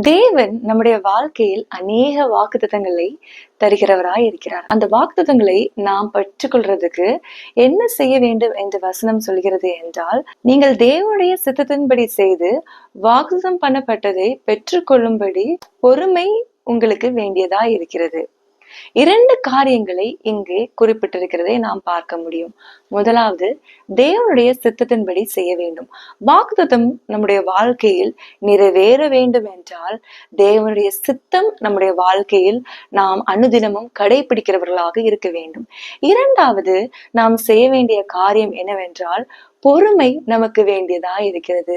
தேவன் நம்முடைய வாழ்க்கையில் அநேக வாக்குத்தத்தங்களை தருகிறவராய் இருக்கிறார். அந்த வாக்குத்தத்தங்களை நாம் பெற்றுக்கொள்றதுக்கு என்ன செய்ய வேண்டும் என்று வசனம் சொல்கிறது என்றால், நீங்கள் தேவனுடைய சித்தத்தின்படி செய்து வாக்குத்தம் பண்ணப்பட்டதை பெற்றுக்கொள்ளும்படி பொறுமை உங்களுக்கு வேண்டியதா இருக்கிறது. 2 காரியங்களை இங்கே குறிப்பிட்டிருக்கிறதை நாம் பார்க்க முடியும். முதலாவது, தேவனுடைய சித்தத்தின்படி செய்ய வேண்டும். வாக்குத்தத்தம் நம்முடைய வாழ்க்கையில் நிறைவேற வேண்டும் என்றால் தேவனுடைய சித்தம் நம்முடைய வாழ்க்கையில் நாம் அனுதினமும் கடைபிடிக்கிறவர்களாக இருக்க வேண்டும். 2வது, நாம் செய்ய வேண்டிய காரியம் என்னவென்றால் பொறுமை நமக்கு வேண்டியதா இருக்கிறது.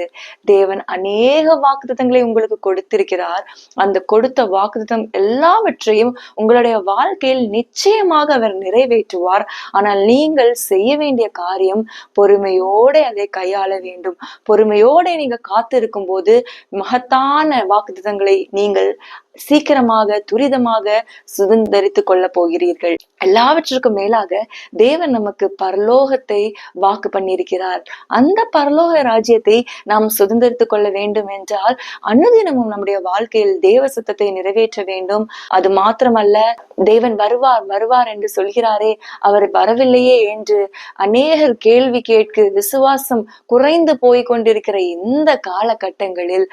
தேவன் அநேக வாக்குத்தத்தங்களை உங்களுக்கு கொடுத்திருக்கிறார். அந்த கொடுத்த வாக்குத்தத்தம் எல்லாவற்றையும் உங்களுடைய வாழ்க்கையில் நிச்சயமாக அவர் நிறைவேற்றுவார். ஆனால் நீங்கள் செய்ய வேண்டிய காரியம் பொறுமையோட அதை கையாள வேண்டும். பொறுமையோட நீங்க காத்திருக்கும் போது மகத்தான வாக்குத்தத்தங்களை நீங்கள் சீக்கிரமாக துரிதமாக சுதந்திரித்து கொள்ள போகிறீர்கள். எல்லாவற்றிற்கும் மேலாக தேவன் நமக்கு பரலோகத்தை வாக்கு பண்ணியிருக்கிறார். அந்த பரலோக ராஜ்யத்தை நாம் சுதந்திரித்துக் கொள்ள வேண்டும் என்றால் அனுதினமும் நம்முடைய வாழ்க்கையில் தேவ சித்தத்தை நிறைவேற்ற வேண்டும். அது மாத்திரமல்ல, தேவன் வருவார் வருவார் என்று சொல்கிறாரே, அவர் வரவில்லையே என்று அநேகர் கேள்வி கேட்க விசுவாசம் குறைந்து போய் கொண்டிருக்கிற இந்த காலகட்டங்களில்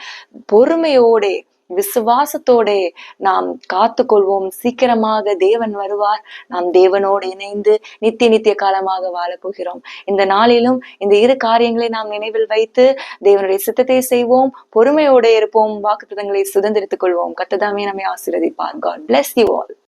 பொறுமையோட விசுவாசத்தோட நாம் காத்து கொள்வோம். சீக்கிரமாக தேவன் வருவார். நாம் தேவனோடு இணைந்து நித்திய காலமாக வாழ போகிறோம். இந்த நாளிலும் இந்த 2 காரியங்களை நாம் நினைவில் வைத்து தேவனுடைய சித்தத்தை செய்வோம், பொறுமையோட இருப்போம், வாக்குத்தத்தங்களை சுதந்திரித்துக் கொள்வோம். கர்த்தர் தாமே நம்மை ஆசீர்வதிப்பார். God bless you all.